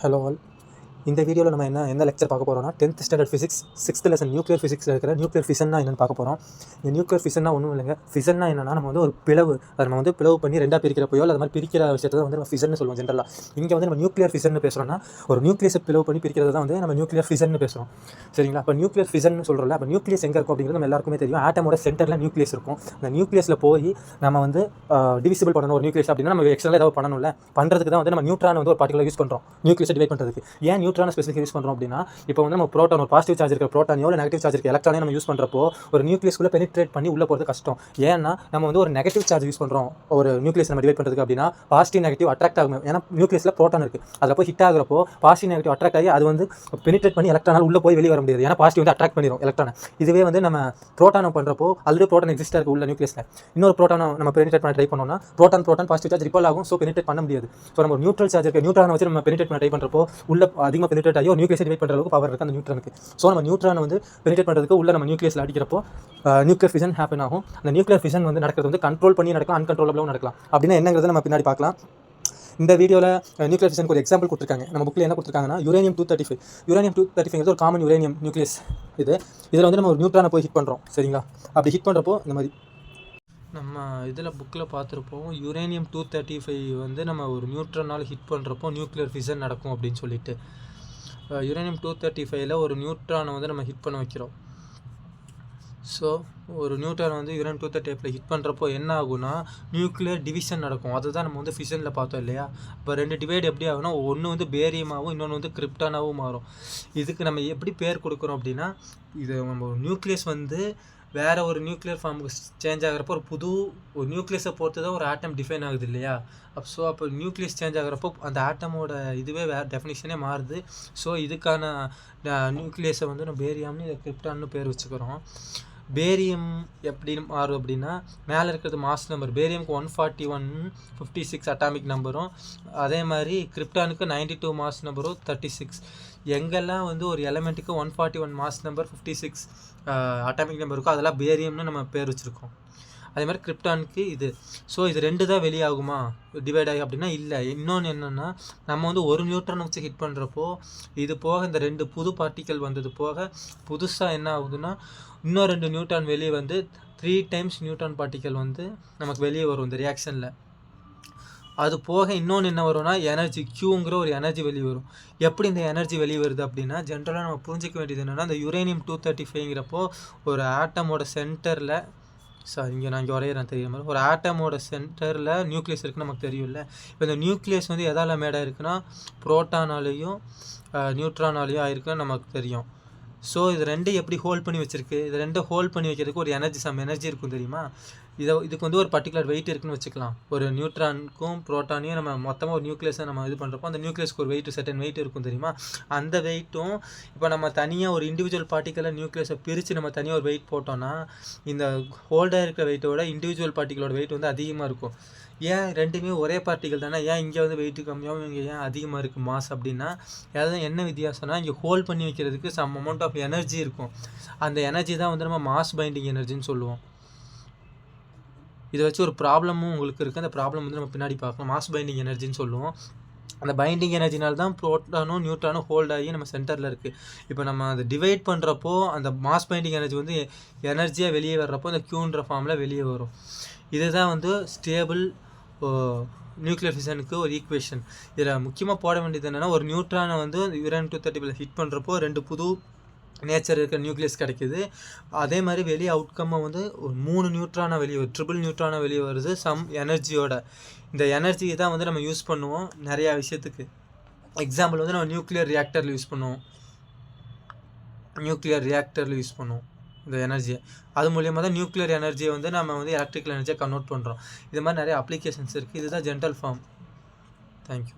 Hello all. இந்த வீடியோவில் நம்ம என்ன லெக்சர் பார்க்க போகிறோம்னா 10th standard physics 6th lesson nuclear ஃபிசிக்ஸில் இருக்கிற நியூக்ளியர் ஃபிஷன்னா என்னென்னு பார்க்க போகிறோம். இந்த நியூக்ளியர் ஃபிஷன்னா ஒன்றும் இல்லைங்க. ஃபிஷன்னா என்னன்னா நம்ம ஒரு பிளவு, அதை நம்ம பிளவு பண்ணி ரெண்டாக பிரிக்கிறப்போ அது மாதிரி பிரிக்கிற விஷயத்தை தான் நம்ம ஃபிஷன்னு சொல்லுவோம் ஜென்ரலாக. இங்கே நம்ம நியூக்ளியர் ஃபிஷன் பேசுகிறோம்னா ஒரு நியூக்ளியஸை பிளவு பண்ணி பிரிக்கிறது தான் நம்ம நியூக்ளியர் ஃபிஷன் பேசுகிறோம். சரிங்களா? அப்போ நியூக்ளியர் ஃபிஷன் சொல்கிறோம்ல, அப்போ நியூக்ளியஸ் எங்கே இருக்கும் அப்படிங்கிறது நம்ம எல்லாருக்குமே தெரியும். ஆட்டமோட சென்டரில் நியூக்ளியஸ் இருக்கும். அந்த நியூக்ளியஸில் போய் நம்ம டிவிசிபிள் பண்ணணும் ஒரு நியூக்ளியஸ் அப்படின்னா நம்ம எக்ஸ்ட்ரா ஏதாவது பண்ணணும்ல. பண்ணுறதுக்கு தான் நம்ம நியூட்ரான் ஒரு பார்ட்டிகுலர் யூஸ் பண்ணுறோம் நியூக்ளியஸை டிவைட் பண்ணுறதுக்கு. ஏன் நியூட்ரான் ஸ்பெசிஃபிக் யூஸ் பண்ணுறோம் அப்படின்னா, இப்போ நம்ம புரோட்டான், ஒரு பாசிட்டிவ் சார்ஜ் இருக்கிற புரோட்டானியோ இல்லை நெகட்டிவ் சார்ஜ் இருக்கிற எலக்ட்ரானே நம்ம யூஸ் பண்ணுறப்போ ஒரு நியூக்ளியஸ்குள்ளே பெனிட்ரேட் பண்ணி உள்ளே போகிறது கஷ்டம். ஏன்னா நம்ம ஒரு நெகட்டிவ் சார்ஜ் யூஸ் பண்ணுறோம் ஒரு நியூக்ளியஸ் நம்ம டிவைட் பண்ணுறதுக்கு அப்படின்னா பாசிட்டிவ் நெகட்டிவ் அட்ராக்ட் ஆகும். ஏன்னா நியூக்ளியஸில் புரோட்டான் இருக்குது, அதில் போய் ஹிட் ஆகிறப்போ பாசிட்டிவ் நெகட்டிவ் அட்ராக்ட் ஆகி அது பெனிட்ரேட் பண்ணி எலக்ட்ரானால் உள்ளே போய் வெளியே வர முடியாது. ஏன்னா பாசிட்டிவ் அட்ராக்ட் பண்ணிடும் எலக்ட்ரானை. இதுவே நம்ம புரோட்டானை பண்ணுறப்போ ஆல்ரெடி புரோட்டான் எக்ஸிஸ்ட் இருக்குது உள்ள நியூக்ளியஸில். இன்னொரு புரோட்டானை நம்ம பெனிட்ரேட் பண்ண ட்ரை பண்ணோம்னா புரோட்டான் பாசிட்டிவ் சார்ஜ் ரிப்பல் ஆகும். ஸோ பெனிட்ரேட் பண்ண முடியாது. ஸோ நம்ம நியூட்ரல் சார்ஜ் இருக்க நியூட்ரானை வச்சு நம்ம பெனிட்ரேட் பண்ண ட்ரை பண்ணுறப்போ உள்ள அதிகமாக பெனிட்ரேட் ஆகி ஒரு நியூக்ளியஸ் டிவைட் பண்ணுற அளவுக்கு பவர் இருக்குது அந்த நியூட்ரானுக்கு. ஸோ நம்ம நியூட்ரானை பெனிட்ரேட் பண்ணுறதுக்கு உள்ள நம்ம நியூக்ளியஸில் அடிக்கிறப்போ நியூக்ளியர் ஃபிஷன் ஹேப்பன் ஆகும். அந்த நியூக்ளியர் ஃபிஷன் நடக்கிறது கண்ட்ரோல் பண்ணி நடக்கலாம், அன்கண்ட்ரோலபிளாகவும் நடக்கலாம். அப்படின்னா என்னங்கிறத நம்ம பின்னாடி பார்க்கலாம். இந்த வீடியோவில் நியூக்ளியர் ஃபிஷனுக்கு ஒரு எக்ஸாம்பிள் கொடுத்துருக்காங்க. நம்ம புக்கில் என்ன கொடுத்துருக்காங்கன்னா யுரேனியம் 235. யுரேனியம் 235 ஒரு காமன் யுரேனியம் நியூக்ளியஸ். இதில் நம்ம ஒரு நியூட்ரானை போய் ஹிட் பண்ணுறோம். சரிங்களா? அப்படி ஹிட் பண்ணுறப்போ இந்த மாதிரி நம்ம இதில் புக்கில் பார்த்துருப்போம். யுரேனியம் 235 நம்ம ஒரு நியூட்ரானால் ஹிட் பண்ணுறப்போ நியூக்ளியர் ஃபிஷன் நடக்கும் அப்படின்னு சொல்லிட்டு. யுரேனியம் 235 ஒரு நியூட்ரானை நம்ம ஹிட் பண்ண வைக்கிறோம். ஸோ ஒரு நியூட்ரான் யுரேனியம் 235 ஹிட் பண்ணுறப்போ என்ன ஆகுனா நியூக்ளியர் டிவிஷன் நடக்கும். அதுதான் நம்ம ஃபிஷனில் பார்த்தோம் இல்லையா? இப்போ ரெண்டு டிவைட் எப்படி ஆகுனா, ஒன்று பேரியமாகவும் இன்னொன்று கிரிப்டானாகவும் மாறும். இதுக்கு நம்ம எப்படி பேர் கொடுக்குறோம் அப்படின்னா, இது நம்ம நியூக்ளியஸ் வேறு ஒரு நியூக்ளியர் ஃபார்முக்கு சேஞ்ச் ஆகிறப்போ ஒரு நியூக்ளியஸை பொறுத்து தான் ஒரு ஆட்டம் டிஃபைன் ஆகுது இல்லையா? அப்போ நியூக்ளியஸ் சேஞ்ச் ஆகிறப்போ அந்த ஆட்டமோட இதுவே வேறு டெஃபினிஷனே மாறுது. ஸோ இதுக்கான நியூக்ளியஸை நம்ம பேரியம்னு இதை கிரிப்டான்னு பேர் வச்சுக்கிறோம். பேரியம் எப்படி மாறும் அப்படின்னா, மேலே இருக்கிறது மாஸ் நம்பர். பேரியமுக்கு 14156 அட்டாமிக் நம்பரும், அதே மாதிரி கிரிப்டானுக்கு 92 மாஸ் நம்பரும் 36. எங்கெல்லாம் ஒரு எலமெண்ட்டுக்கு 141 மாஸ் நம்பர் 56 அட்டாமிக் நம்பர் இருக்கும், அதெல்லாம் பேரியம்னு நம்ம பேர் வச்சுருக்கோம். அதே மாதிரி கிரிப்டானுக்கு இது. ஸோ இது ரெண்டு தான் வெளியாகுமா டிவைட் ஆகி அப்படின்னா இல்லை. இன்னொன்று என்னென்னா, நம்ம ஒரு நியூட்ரான் வச்சு ஹிட் பண்ணுறப்போ இது போக இந்த ரெண்டு புது பார்ட்டிக்கல் வந்தது போக புதுசாக என்ன ஆகுதுன்னா இன்னும் 2 நியூட்ரான் வெளியே 3 டைம்ஸ் நியூட்ரான் பார்ட்டிக்கல் நமக்கு வெளியே வரும் இந்த ரியாக்ஷனில். அது போக இன்னொன்று என்ன வரும்னா எனர்ஜி கியூங்கிற ஒரு எனர்ஜி வெளியே வரும். எப்படி இந்த எனர்ஜி வெளியே வருது அப்படின்னா, ஜென்ரலாக நம்ம புரிஞ்சிக்க வேண்டியது என்னென்னா, இந்த யுரேனியம் 235 ஒரு ஆட்டமோட சென்டரில் இங்கே நான் வரைகிறேன் தெரியுற மாதிரி, ஒரு ஆட்டமோட சென்டரில் நியூக்ளியஸ் இருக்குன்னு நமக்கு தெரியும்ல. இப்போ இந்த நியூக்ளியஸ் எதால் மேடாக இருக்குன்னா புரோட்டானாலேயும் நியூட்ரானாலேயும் ஆயிருக்குன்னு நமக்கு தெரியும். ஸோ இது ரெண்டும் எப்படி ஹோல்ட் பண்ணி வச்சிருக்கு? இது ரெண்டும் ஹோல்ட் பண்ணி வைக்கிறதுக்கு ஒரு எனர்ஜி இருக்கும் தெரியுமா? இதுக்கு ஒரு பர்டிகுலர் வெயிட் இருக்குன்னு வச்சுக்கலாம். ஒரு நியூட்ரானுக்கும் புரோட்டானையும் நம்ம மொத்தமாக ஒரு நியூக்ளியஸை நம்ம இது பண்ணுறப்போ அந்த நியூக்ளியஸ்க்கு ஒரு செர்டன் வெயிட் இருக்கும் தெரியுமா? அந்த வெயிட்டும் இப்போ நம்ம தனியாக ஒரு இண்டிவிஜுவல் பார்ட்டிக்கலை நியூக்ளியஸை பிரித்து நம்ம தனியாக ஒரு வெயிட் போட்டோம்னா இந்த ஹோல்டாக இருக்கிற வெயிட்டோட இண்டிவிஜுவல் பார்ட்டிகளோட வெயிட் அதிகமாக இருக்கும். ஏன்? ரெண்டுமே ஒரே பார்ட்டிகல் தானே, ஏன் இங்கே வெயிட்டு கம்மியாகவும் இங்கே ஏன் அதிகமாக இருக்குது மாஸ் அப்படின்னா, அதாவது என்ன வித்தியாசம்னா, இங்கே ஹோல்ட் பண்ணி வைக்கிறதுக்கு சம் அமௌண்ட் ஆஃப் எனர்ஜி இருக்கும். அந்த எனர்ஜி தான் நம்ம மாஸ் பைண்டிங் எனர்ஜின்னு சொல்லுவோம். இதை வச்சு ஒரு ப்ராப்ளமும் உங்களுக்கு இருக்குது. அந்த ப்ராப்ளம் நம்ம பின்னாடி பார்க்கலாம். மாஸ் பைண்டிங் எனர்ஜின்னு சொல்லுவோம். அந்த பைண்டிங் எனர்ஜினால தான் புரோட்டானும் நியூட்ரானும் ஹோல்ட் ஆகி நம்ம சென்டரில் இருக்குது. இப்போ நம்ம அதை டிவைட் பண்ணுறப்போ அந்த மாஸ் பைண்டிங் எனர்ஜி எனர்ஜியாக வெளியே வர்றப்போ அந்த கியூன்ற ஃபார்மில் வெளியே வரும். இதுதான் ஸ்டேபிள் நியூக்ளியர் ஃபிஷனுக்கு ஒரு ஈக்குவேஷன். இதில் முக்கியமாக போட வேண்டியது என்னென்னா, ஒரு நியூட்ரானை யுரேனியம் 235 ஹிட் பண்ணுறப்போ 2 புது நேச்சர் இருக்கிற நியூக்ளியஸ் கிடைக்குது. அதே மாதிரி வெளியே அவுட்கம்மை ஒரு 3 நியூட்ரானாக வெளியே வருது, ட்ரிபிள் நியூட்ரானாக வெளியே வருது சம் எனர்ஜியோட. இந்த எனர்ஜியை தான் நம்ம யூஸ் பண்ணுவோம் நிறையா விஷயத்துக்கு. எக்ஸாம்பிள் நம்ம நியூக்ளியர் ரியாக்டரில் யூஸ் பண்ணுவோம் இந்த எனர்ஜியை. அது மூலியமாக தான் நியூக்ளியர் எனர்ஜியை நம்ம எலக்ட்ரிக்கல் எனர்ஜியை கன்வெர்ட் பண்ணுறோம். இது மாதிரி நிறைய அப்ளிகேஷன்ஸ் இருக்குது. இதுதான் ஜென்ரல் ஃபார்ம். தேங்க்யூ.